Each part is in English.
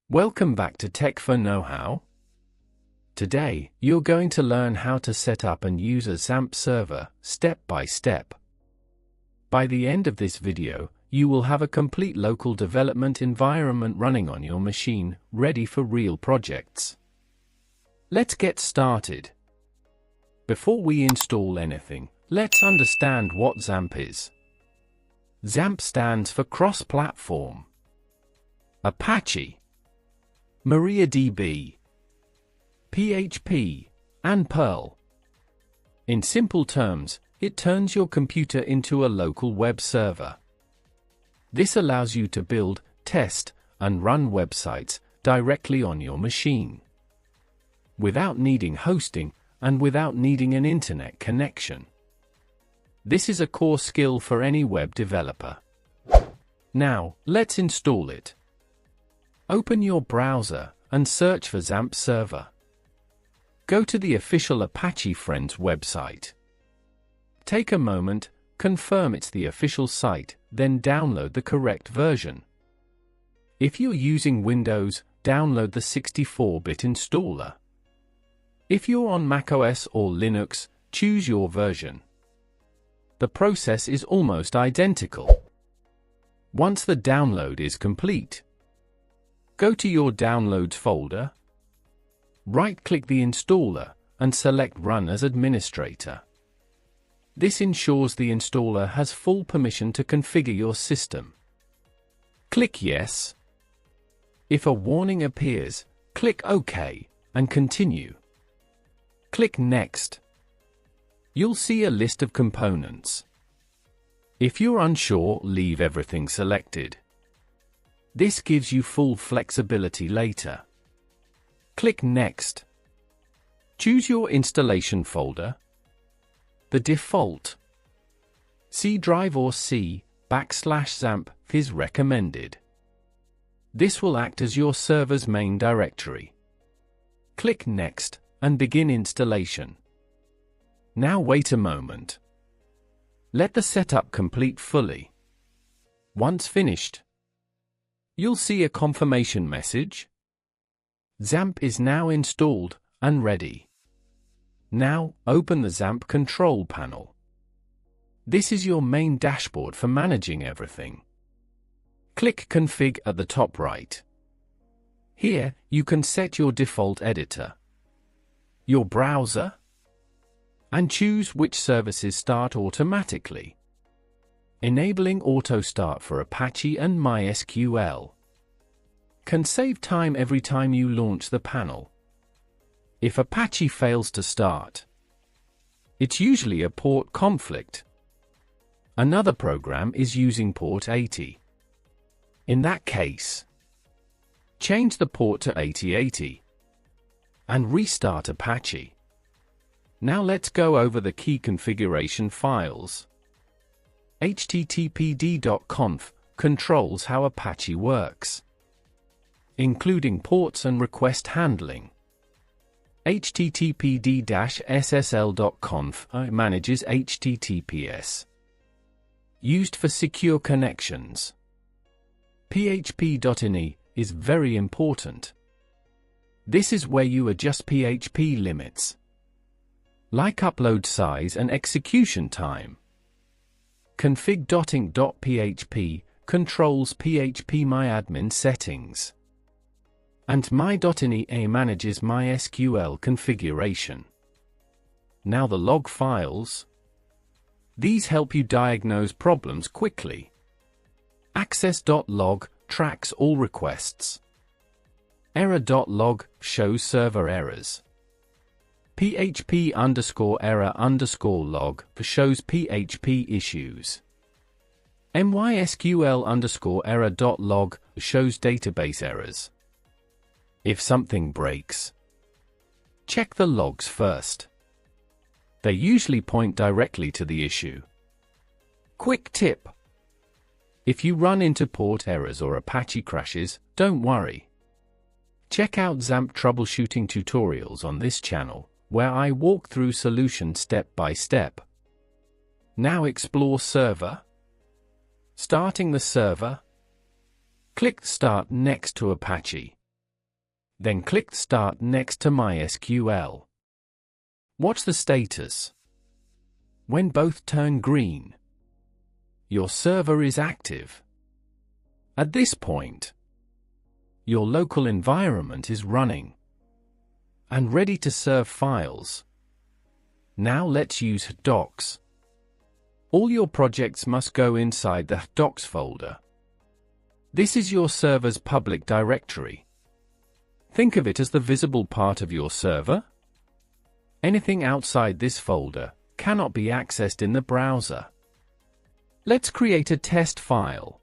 Welcome back to Tech for Know-How. Today, you're going to learn how to set up and use a Xampp server, step by step. By the end of this video, you will have a complete local development environment running on your machine, ready for real projects. Let's get started. Before we install anything, let's understand what Xampp is. Xampp stands for Cross-Platform. Apache, MariaDB, PHP, and Perl. In simple terms, it turns your computer into a local web server. This allows you to build, test, and run websites directly on your machine, without needing hosting and without needing an internet connection. This is a core skill for any web developer. Now, let's install it. Open your browser and search for Xampp Server. Go to the official Apache Friends website. Take a moment, confirm it's the official site, then download the correct version. If you're using Windows, download the 64-bit installer. If you're on macOS or Linux, choose your version. The process is almost identical. Once the download is complete, go to your Downloads folder, right-click the installer, and select Run as Administrator. This ensures the installer has full permission to configure your system. Click Yes. If a warning appears, click OK, and continue. Click Next. You'll see a list of components. If you're unsure, leave everything selected. This gives you full flexibility later. Click Next. Choose your installation folder. The default C drive or C/Xampp is recommended. This will act as your server's main directory. Click Next and begin installation. Now wait a moment. Let the setup complete fully. Once finished, you'll see a confirmation message. Xampp is now installed and ready. Now, open the Xampp control panel. This is your main dashboard for managing everything. Click Config at the top right. Here, you can set your default editor, your browser, and choose which services start automatically. Enabling Auto Start for Apache and MySQL can save time every time you launch the panel. If Apache fails to start, it's usually a port conflict. Another program is using port 80. In that case, change the port to 8080 and restart Apache. Now let's go over the key configuration files. httpd.conf controls how Apache works, including ports and request handling. httpd.conf manages HTTPS, used for secure connections. php.ini is very important. This is where you adjust PHP limits, like upload size and execution time. config.inc.php controls phpMyAdmin settings, and my.ini manages MySQL configuration. Now the log files. These help you diagnose problems quickly. Access.log tracks all requests. Error.log shows server errors. php_error_log shows PHP issues. MySQL_error.log shows database errors. If something breaks, check the logs first. They usually point directly to the issue. Quick tip: if you run into port errors or Apache crashes, don't worry. Check out Xampp troubleshooting tutorials on this channel, where I walk through solutions step by step. Now explore server. Starting the server, click Start next to Apache. Then click Start next to MySQL. Watch the status. When both turn green, your server is active. At this point, your local environment is running and ready to serve files. Now let's use htdocs. All your projects must go inside the htdocs folder. This is your server's public directory. Think of it as the visible part of your server. Anything outside this folder cannot be accessed in the browser. Let's create a test file.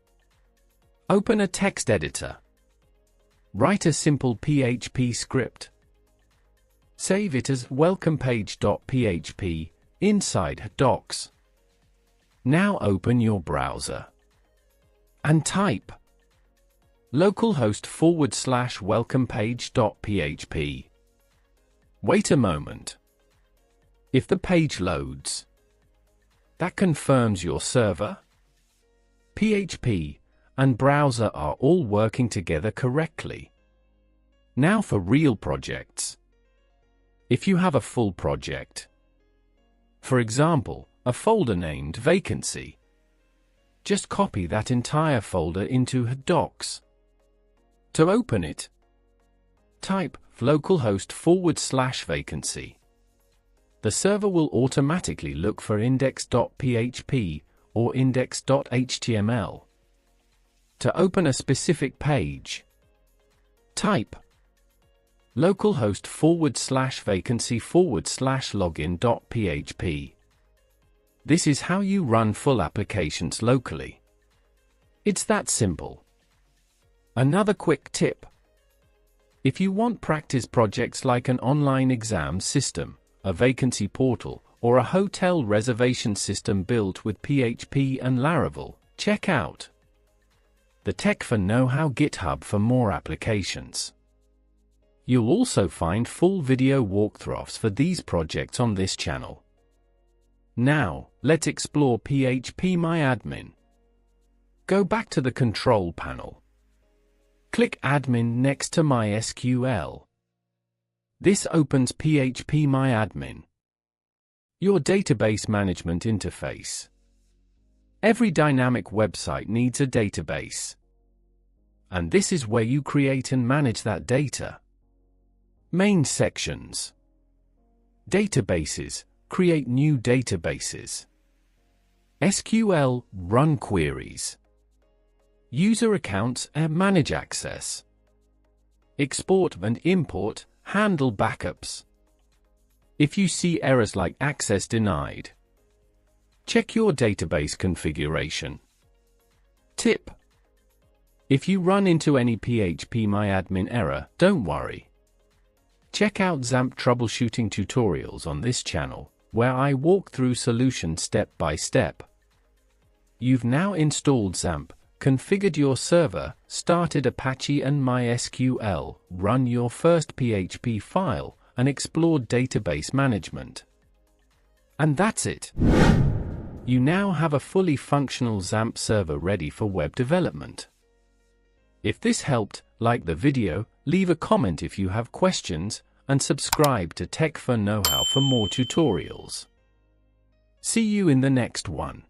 Open a text editor. Write a simple PHP script. Save it as welcomepage.php inside htdocs. Now open your browser and type localhost/welcomepage.php. Wait a moment. If the page loads, that confirms your server, PHP, and browser are all working together correctly. Now for real projects. If you have a full project, for example, a folder named Vacancy, just copy that entire folder into htdocs. To open it, type localhost/vacancy. The server will automatically look for index.php or index.html. To open a specific page, type localhost/vacancy/login.php. This is how you run full applications locally. It's that simple. Another quick tip. If you want practice projects like an online exam system, a vacancy portal, or a hotel reservation system built with PHP and Laravel, check out the Tech for Know-How GitHub for more applications. You'll also find full video walkthroughs for these projects on this channel. Now, let's explore phpMyAdmin. Go back to the control panel. Click Admin next to MySQL. This opens phpMyAdmin, your database management interface. Every dynamic website needs a database. And this is where you create and manage that data. Main sections. Databases. Create new databases. SQL. Run queries. User accounts. Manage access. Export and import. Handle backups. If you see errors like access denied, check your database configuration. Tip: if you run into any phpMyAdmin error, don't worry. Check out Xampp troubleshooting tutorials on this channel, where I walk through solutions step by step. You've now installed Xampp, configured your server, started Apache and MySQL, run your first PHP file, and explored database management. And that's it. You now have a fully functional Xampp server ready for web development. If this helped, like the video, leave a comment if you have questions, and subscribe to Tech for Know-How for more tutorials. See you in the next one.